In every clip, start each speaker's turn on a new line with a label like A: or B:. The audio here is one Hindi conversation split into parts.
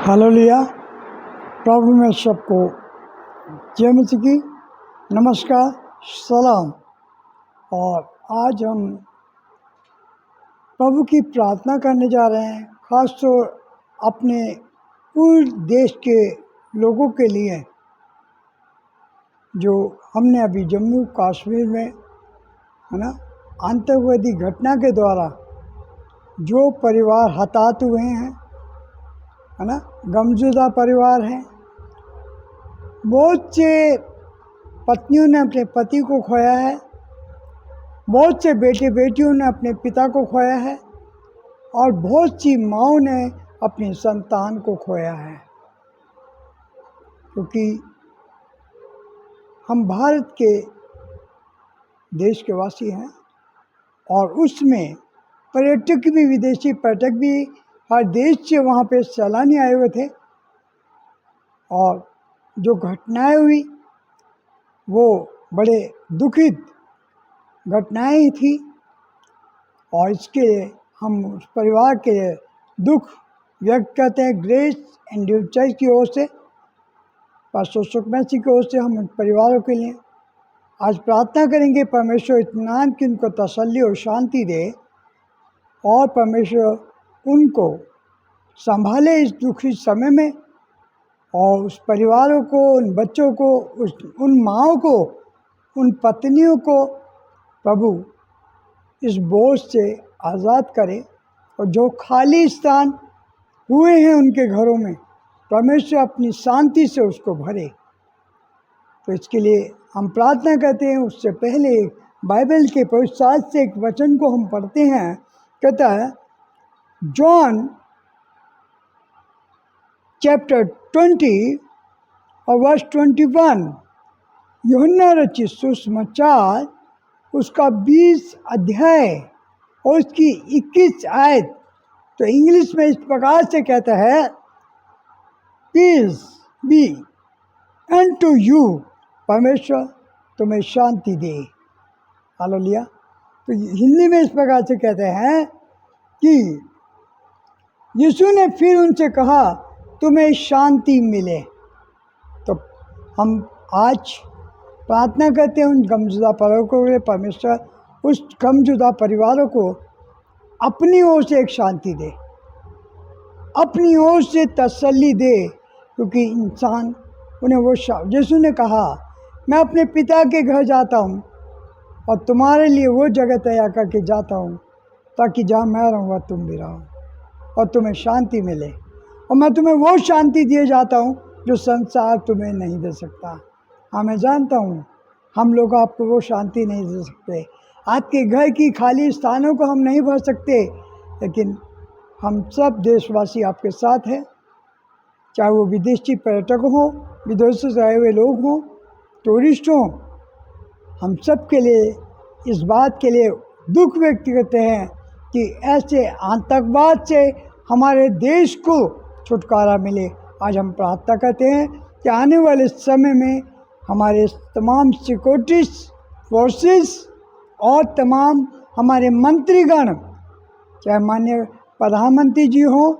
A: हालेलुया। प्रभु में सबको जय मसीह की नमस्कार, सलाम। और आज हम प्रभु की प्रार्थना करने जा रहे हैं, ख़ास तौर अपने पूरे देश के लोगों के लिए, जो हमने अभी जम्मू कश्मीर में है ना आतंकवादी घटना के द्वारा जो परिवार हताहत हुए हैं, है ना, गमज़ुदा परिवार हैं। बहुत से पत्नियों ने अपने पति को खोया है, बहुत से बेटे बेटियों ने अपने पिता को खोया है, और बहुत सी माँओं ने अपनी संतान को खोया है। क्योंकि हम भारत के देश के वासी हैं, और उसमें पर्यटक भी, विदेशी पर्यटक भी हर देश से वहाँ पे सैलानी आए हुए थे, और जो घटनाएं हुई वो बड़े दुखित घटनाएं थी। और इसके लिए हम उस परिवार के लिए दुख व्यक्त करते हैं। ग्रेस एंड ड्यू चर्च की ओर से, पास्टर सुखमैसी की ओर से हम उन परिवारों के लिए आज प्रार्थना करेंगे। परमेश्वर इत्मीनान की उनको तसल्ली और शांति दे, और परमेश्वर उनको संभाले इस दुखी समय में, और उस परिवारों को, उन बच्चों को, उन माँओं को, उन पत्नियों को प्रभु इस बोझ से आज़ाद करे, और जो खाली स्थान हुए हैं उनके घरों में परमेश्वर अपनी शांति से उसको भरे। तो इसके लिए हम प्रार्थना करते हैं। उससे पहले बाइबल के पवित्र शास्त्र से एक वचन को हम पढ़ते हैं। कहता है जॉन चैप्टर 20 और वर्स 21, यूहन्ना रचित सुसमाचार उसका 20 अध्याय और उसकी 21 आयत। तो इंग्लिश में इस प्रकार से कहता है, peace be unto you, परमेश्वर तुम्हें शांति दे। हालेलुया। तो हिंदी में इस प्रकार से कहते हैं कि यीशु ने फिर उनसे कहा, तुम्हें शांति मिले। तो हम आज प्रार्थना करते हैं उन गमज़ुदा परिवारों के लिए, परमेश्वर उस गमज़ुदा परिवारों को अपनी ओर से एक शांति दे, अपनी ओर से तसल्ली दे। क्योंकि इंसान उन्हें वो यीशु ने कहा, मैं अपने पिता के घर जाता हूँ और तुम्हारे लिए वो जगह तैयार करके जाता हूँ, ताकि जहाँ मैं रहूँगा तुम भी रहो और तुम्हें शांति मिले। और मैं तुम्हें वो शांति दिए जाता हूँ जो संसार तुम्हें नहीं दे सकता। हाँ, मैं जानता हूँ हम लोग आपको वो शांति नहीं दे सकते, आपके घर की खाली स्थानों को हम नहीं भर सकते, लेकिन हम सब देशवासी आपके साथ हैं। चाहे वो विदेशी पर्यटक हों, विदेशों से आए हुए लोग हों, टूरिस्ट हों, हम सब के लिए इस बात के लिए दुख व्यक्त करते हैं कि ऐसे आतंकवाद से हमारे देश को छुटकारा मिले। आज हम प्रार्थना करते हैं कि आने वाले समय में हमारे तमाम सिक्योरिटी फोर्सेस और तमाम हमारे मंत्रीगण, चाहे माननीय प्रधानमंत्री जी हों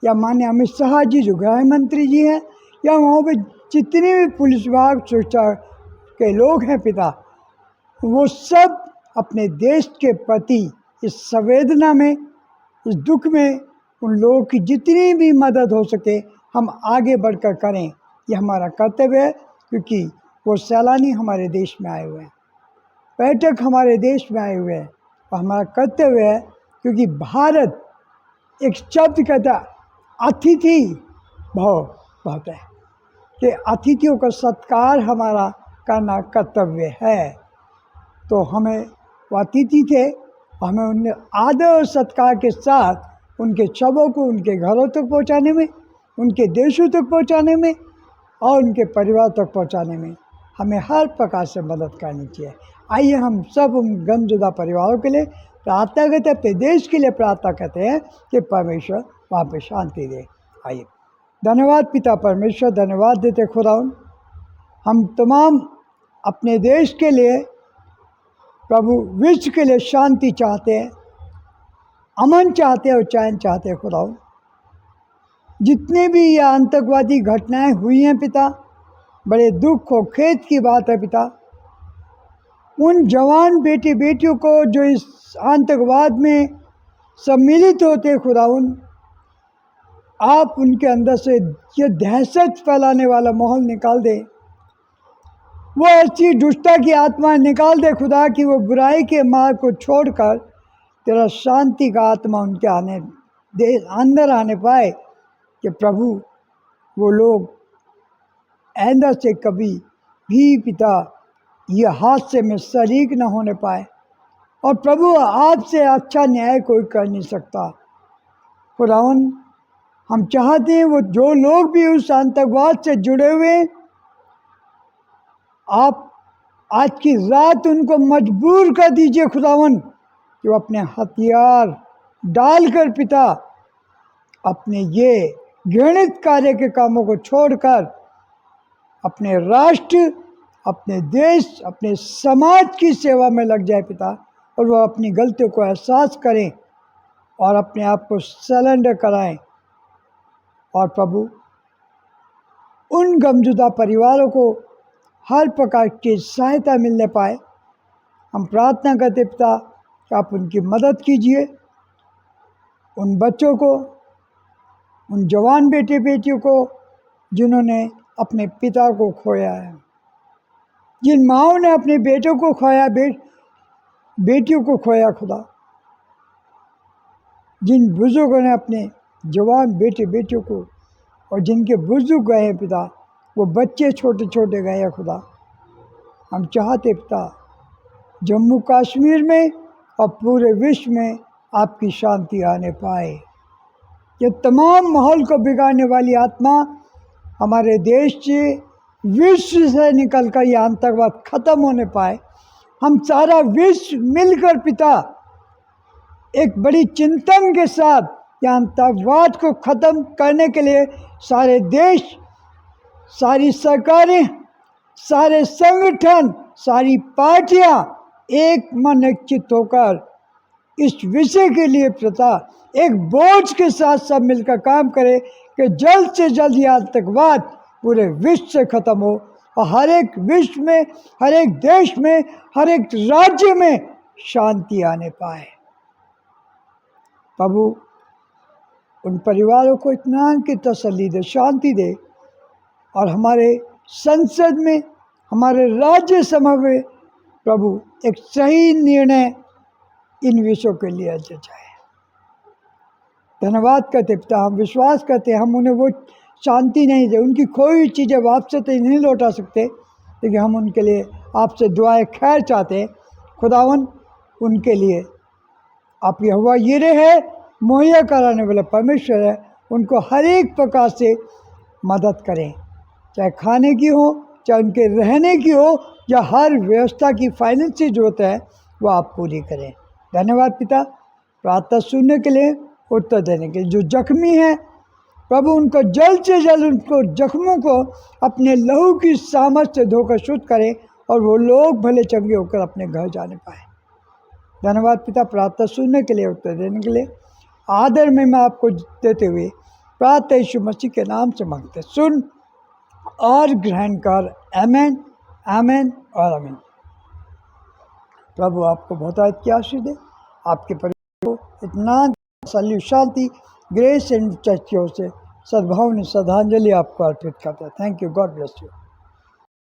A: या माननीय अमित शाह जी जो गृह मंत्री जी हैं, या वहाँ पे जितने भी पुलिस विभाग सुरक्षा के लोग हैं पिता, वो सब अपने देश के प्रति इस संवेदना में, इस दुख में उन लोगों की जितनी भी मदद हो सके हम आगे बढ़कर करें। ये हमारा कर्तव्य है, क्योंकि वो सैलानी हमारे देश में आए हुए हैं, पर्यटक हमारे देश में आए हुए हैं, और हमारा कर्तव्य है, क्योंकि भारत एक शब्द कहता है अतिथि भाव बहुत है, कि अतिथियों का सत्कार हमारा करना कर्तव्य है। तो हमें वो अतिथि थे, हमें उन्हें आदर और सत्कार के साथ उनके शवों को उनके घरों तक पहुंचाने में, उनके देशों तक पहुंचाने में, और उनके परिवार तक पहुंचाने में हमें हर प्रकार से मदद करनी चाहिए। आइए हम सब उन गमज़ुदा परिवारों के लिए प्रार्थना करते हैं, अपने देश के लिए प्रार्थना करते हैं कि परमेश्वर वहाँ पे शांति दे। आइए। धन्यवाद पिता परमेश्वर, धन्यवाद देते खुदावन, हम तमाम अपने देश के लिए, प्रभु विश्व के लिए शांति चाहते हैं, अमन चाहते हैं और चैन चाहते हैं खुदावन। जितने भी ये आतंकवादी घटनाएं हुई हैं पिता, बड़े दुख और खेद की बात है पिता। उन जवान बेटे बेटियों को जो इस आतंकवाद में सम्मिलित होते खुदावन, आप उनके अंदर से ये दहशत फैलाने वाला माहौल निकाल दे। वो ऐसी दुष्टता की आत्मा निकाल दे खुदा कि वो बुराई के मार्ग को छोड़कर तेरा शांति का आत्मा उनके अंदर आने पाए कि प्रभु वो लोग आइंदा से कभी भी पिता ये हादसे में शरीक न होने पाए। और प्रभु आपसे अच्छा न्याय कोई कर नहीं सकता खुदावन। हम चाहते हैं वो जो लोग भी उस आतंकवाद से जुड़े हुए हैं, आप आज की रात उनको मजबूर कर दीजिए खुदावन कि वो अपने हथियार डालकर पिता अपने ये घृणित कार्य के कामों को छोड़कर अपने राष्ट्र, अपने देश, अपने समाज की सेवा में लग जाए पिता। और वह अपनी गलतियों को एहसास करें और अपने आप को सरेंडर कराएं। और प्रभु उन गमजुदा परिवारों को हर प्रकार की सहायता मिलने पाए। हम प्रार्थना करते पिता कि आप उनकी मदद कीजिए, उन बच्चों को, उन जवान बेटे बेटियों को जिन्होंने अपने पिता को खोया है, जिन माँओं ने अपने बेटों को खोया, बेटियों को खोया खुदा, जिन बुजुर्गों ने अपने जवान बेटे बेटियों को, और जिनके बुजुर्ग गए हैं पिता, वो बच्चे छोटे छोटे गए हैं खुदा। हम चाहते पिता जम्मू कश्मीर में और पूरे विश्व में आपकी शांति आने पाए। ये तमाम माहौल को बिगाड़ने वाली आत्मा हमारे देश से, विश्व से निकल कर ये आतंकवाद खत्म होने पाए। हम सारा विश्व मिलकर पिता एक बड़ी चिंतन के साथ ये आतंकवाद को ख़त्म करने के लिए सारे देश, सारी सरकारें, सारे संगठन, सारी पार्टियां एक मन एक चित्त होकर इस विषय के लिए पिता एक बोझ के साथ सब मिलकर काम करें कि जल्द से जल्द ये आतंकवाद पूरे विश्व से ख़त्म हो और हर एक विश्व में, हर एक देश में, हर एक राज्य में शांति आने पाए। प्रभु उन परिवारों को इत्मीनान की तसल्ली दे, शांति दे। और हमारे संसद में, हमारे राज्य सभा में प्रभु एक सही निर्णय इन विषयों के लिए जाए। धन्यवाद करते पिता, हम विश्वास करते हम उन्हें वो शांति नहीं दे, उनकी खोई हुई चीज़ें वापस तो नहीं लौटा सकते, लेकिन हम उनके लिए आपसे दुआएं खैर चाहते हैं खुदावन। उनके लिए आप यहोवा यिरे है, मुहैया कराने वाला परमेश्वर है, उनको हर एक प्रकार से मदद करें, चाहे खाने की हो, चाहे उनके रहने की हो, या हर व्यवस्था की फाइनेंशियल जरूरत है वो आप पूरी करें। धन्यवाद पिता, प्रार्थना सुनने के लिए, उत्तर देने के लिए। जो जख्मी हैं प्रभु उनको जल्द से जल्द उनको जख्मों को अपने लहू की सामर्थ्य से धोकर शुद्ध करें और वो लोग भले चंगे होकर अपने घर जाने पाए। धन्यवाद पिता, प्रार्थना सुनने के लिए, उत्तर देने के लिए। आदर में मैं आपको देते हुए प्रार्थना यीशु मसीह के नाम से मांगते, सुन और ग्रहण कर। आमीन, आमीन और आमीन। प्रभु आपको बहुत की आशीष दे, आपके परिवार को इतना तसल्ली, शांति, ग्रेस एंड चर्चियों से सद्भावनी श्रद्धांजलि आपको अर्पित करते हैं। Thank you, God bless you.